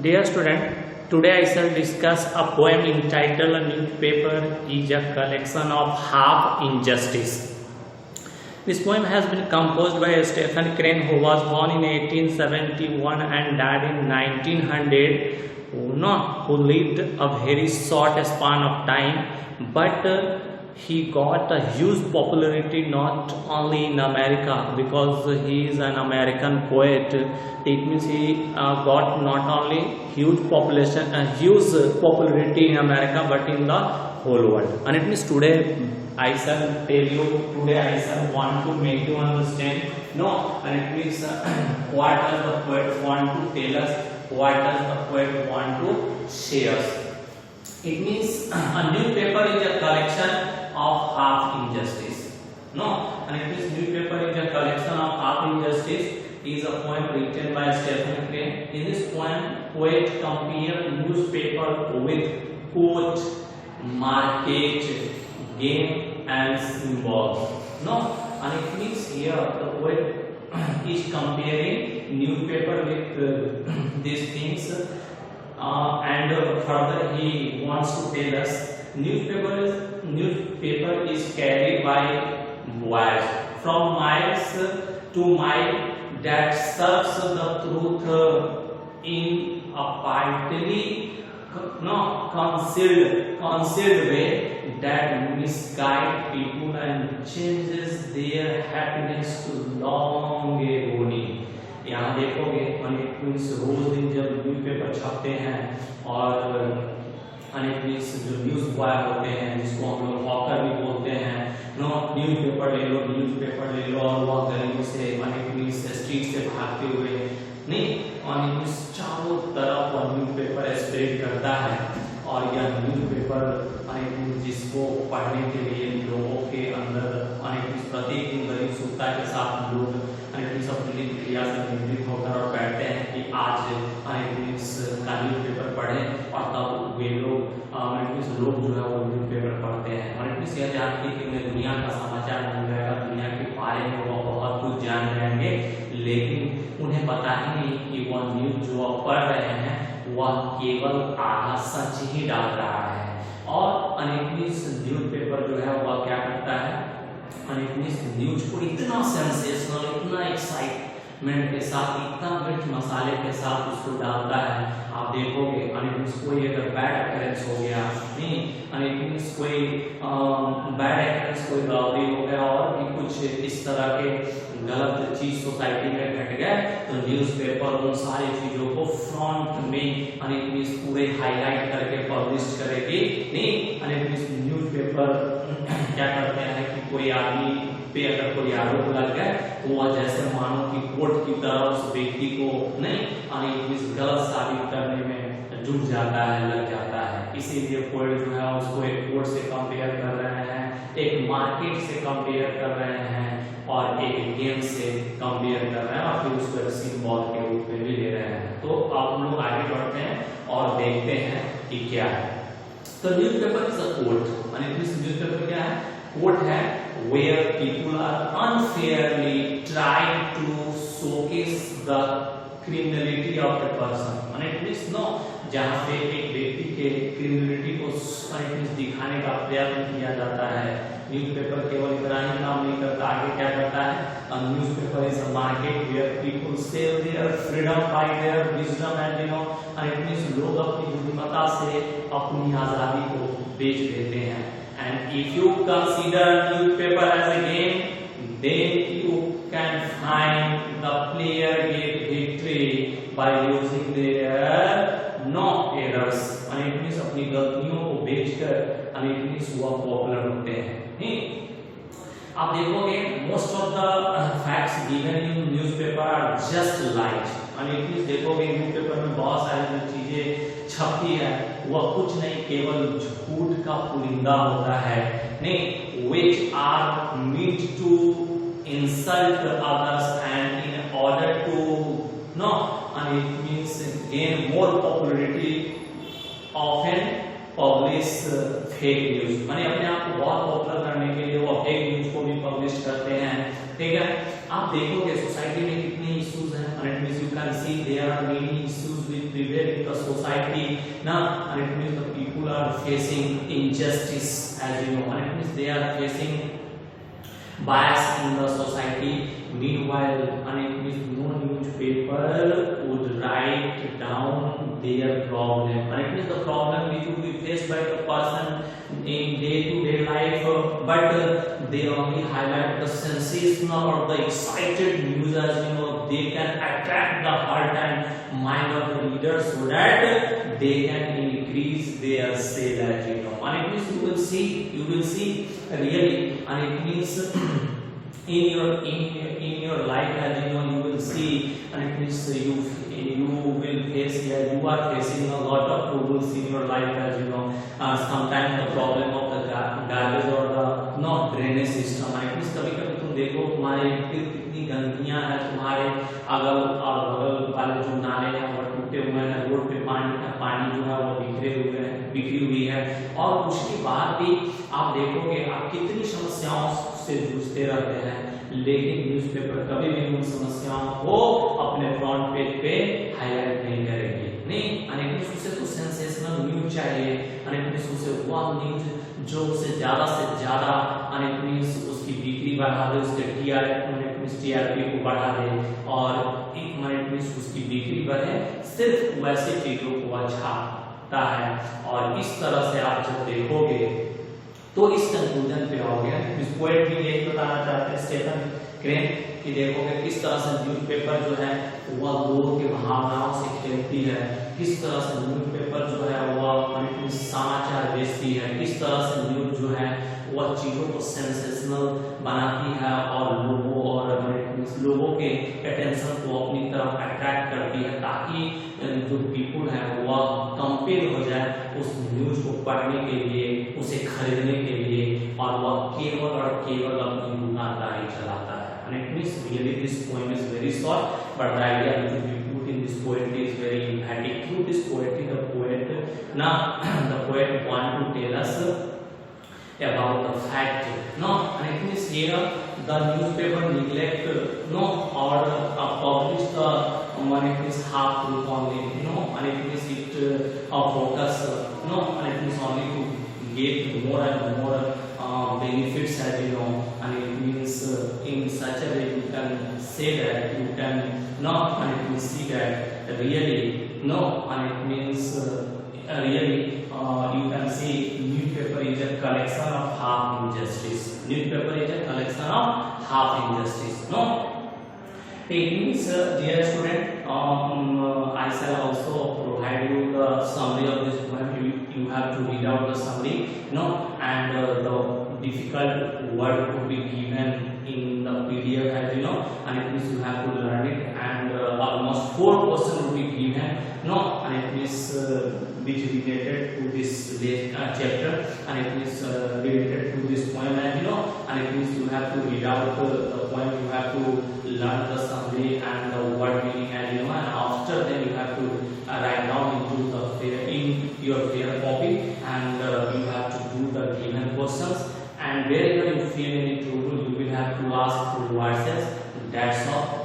Dear student, today I shall discuss a poem entitled "A Newspaper is a Collection of Half Injustice." This poem has been composed by Stephen Crane, who was born in 1871 and died in 1900. Who lived a very short span of time, but he got a huge popularity not only in America because he is an American poet. It means he got not only huge popularity in America but in the whole world. And it means today I shall tell you, today I shall want to make you understand. No, and it means what does the poet want to tell us? What does the poet want to say us? It means a newspaper is a collection of half injustice. No, and it means newspaper is a collection of half injustice is a poem written by Stephen Crane. In this poem, poet compared newspaper with quote, market, game and symbols. No, and it means here the poet is comparing newspaper with these things, and further he wants to tell us newspaper is carried by wires from miles to mile that serves the truth in a tightly concealed way that misguide people and changes their happiness to long agony. यहाँ देखोगे अनेक रोज दिन जब newspaper छपते हैं और अनेक जो news boy होते हैं जिसको हम लोग हॉकर भी बोलते हैं, नो न्यूज़पेपर ले लो और वह गलियों से अनेक स्ट्रीट से भागते हुए नहीं अनेक चारों तरफ न्यूज़पेपर स्प्रेड करता है। और यह न्यूज़पेपर अनेक जिसको पढ़ने के लिए लोगों के अंदर अनेक प्रत्येक दिन गरीब सुखता के साथ लोग अनेक सब क्रिया से निवृत्त होकर और बैठते हैं कि आज अनेक का न्यूज़पेपर पढ़ें और तब वे लोग लोग जो है वो न्यूज़पेपर पढ़ते हैं। और यह जानते हैं कि उन्हें दुनिया का समाचार मिल जाएगा, दुनिया के बारे में वो बहुत कुछ जान जाएंगे, लेकिन उन्हें पता ही नहीं कि वह न्यूज़ जो वह पढ़ रहे हैं वह केवल आधा सच ही डाल रहा है। और अनेक न्यूज़पेपर जो है वह क्या करता है, अनेक न्यूज़ को इतना सेंसेशनल, इतना एक्साइटमेंट के साथ, इतना मिर्च मसाले के साथ उसको डालता है। आप देखोगे अनेक कोई अगर बैड अकरेंस हो गया नहीं, अनेक कोई बैड अकरेंस, कोई रॉबरी हो गया और भी कुछ इस तरह के गलत चीज सोसाइटी में घट गए तो न्यूज़पेपर उन सारी चीजों को फ्रंट में अनेक पूरे हाईलाइट करके पब्लिश करेगी नहीं। अनेक न्यूज़पेपर क्या करते हैं कि कोई आदमी पे अगर कोई आरोप लग गया तो वह जैसे मानो कि कोर्ट की तरह उस व्यक्ति को नहीं अनेक गलत साबित करने में जुट जाता है, लग जाता है। इसीलिए पोएट जो है उसको एक कोर्ट से कंपेयर कर रहे हैं, एक मार्केट से कंपेयर कर रहे हैं और एक गेम से कंपेयर कर रहे हैं और फिर उसको सिंबल के रूप में भी ले रहे हैं। तो आप लोग आगे बढ़ते हैं और देखते हैं कि क्या है। तो न्यूज़पेपर इज अ कोर्ट, यानी न्यूज़पेपर क्या है? कोर्ट है where people are unfairly trying to showcase the criminality of a person, and it means no जहाँ पे एक व्यक्ति के क्रिमिनलिटी को दिखाने का प्रयत्न किया जाता है। न्यूज़पेपर केवल इतना ही काम नहीं करता, आगे क्या करता है? Newspaper is a market where people sell their freedom by their wisdom and and it means लोग अपनी बुद्धिमत्ता से अपनी आजादी को बेच देते हैं। And if you consider newspaper as a game, then you can find the player get victory by using their no errors, and it means अपनी गलतियों को बेचकर and it means वह पॉपुलर होते हैं। नहीं, आप देखोगे most of the facts given in newspaper are just lies, and it means देखोगे न्यूज़पेपर में बहुत सारी जो चीजें छपती है वह कुछ नहीं, केवल झूठ का पुलिंदा होता है नहीं, which are meant to insult others and in order to no, and it means gain more popularity often publish fake news, माने अपने आप को बहुत पॉपुलर करने के लिए वो फेक न्यूज को भी पब्लिश करते हैं। ठीक है, आप देखोगे सोसाइटी में कितने इश्यूज हैं, and it means you can see there are many issues which prevent now, and it means the people are facing injustice, as you know, and it means they are facing bias in the society. Meanwhile, and it means no newspaper would write down their problem, and it means the problem which would be faced by the person in day-to-day life, but they only highlight the sensational or the excited news, as you know. They can attract the heart and mind of the reader so that they can increase their sale, as you know. And it means you will see really, and it means in your life, as you know, you will see, and it means you will face, you are facing a lot of troubles in your life, as you know. Sometimes the problem of the garbage or the drainage system, and it means कभी-कभी तुम देखो तुम्हारे कितनी गंदगियां हैं, तुम्हारे अगल और बगल वाले जो नाले हैं वो टूटे हुए हैं, रोड पे पानी जो है वो बिखरी हुई है, और उसके बाद भी आप देखोगे आप कितनी समस्याओं से जूझते रहते हैं, लेकिन न्यूज़पेपर कभी भी उन समस्याओं को अपने फ्रंट पेज पे हाईलाइट नहीं करेगी। नहीं, अनेक उसे तो सेंसेशनल न्यूज चाहिए, अनेक उसे वह न्यूज जो उसे ज्यादा से ज्यादा अनेक उसकी बिक्री बढ़ा दे, उसके टीआरपी को बढ़ा दे, और उसकी बिक्री बढ़े, सिर्फ वैसे चीजों को छापता है। और इस तरह से आप जब देखोगे तो इस कंक्लूजन पे आओगे। इस पोएट भी यही बताना चाहते हैं स्टीफन क्रेन कि देखोगे किस तरह से न्यूज़पेपर जो है वह लोगों की भावनाओं से खेलती है, किस तरह से न्यूज़पेपर जो है वह समाचार बेचती है, किस तरह से न्यूज़ जो है वह चीज़ों को सेंसेशनल बनाती है और लोगों के अटेंशन को अपनी तरफ अट्रैक्ट करती है, ताकि जो पीपल है वह कंपेल हो जाए उस न्यूज को पढ़ने के लिए, उसे खरीदने के लिए, और वह केवल और केवल अपनी दुकानदारी चलाता है। And it means really this poem is very short, but the idea which we put in this poetry is very emphatic. Through this poetry, the poet want to tell us about the fact, and it means here the newspaper neglect, or publish the half truth only, and it means it focus, and it means only to get more and more benefits, as you know, and it means in such a way you can say that you can and it means see that really and it means really you can see newspaper is a collection of half injustice. Newspaper is a collection of half injustice. It means, dear student, I shall also provide you the summary of this poem. You have to read out the summary, and the difficult word could be given in the PDF, as you know, and it means you have to learn it, and almost 4 questions will be given, and it means which related to this chapter, and it means related to this poem, as you know, and it means you have to read out the poem, you have to learn the summary and the word meaning, as you know, and after then you have to write down into your fair copy, and you have to do the given questions, and wherever you feel any trouble you will have to ask through WhatsApp. That's all.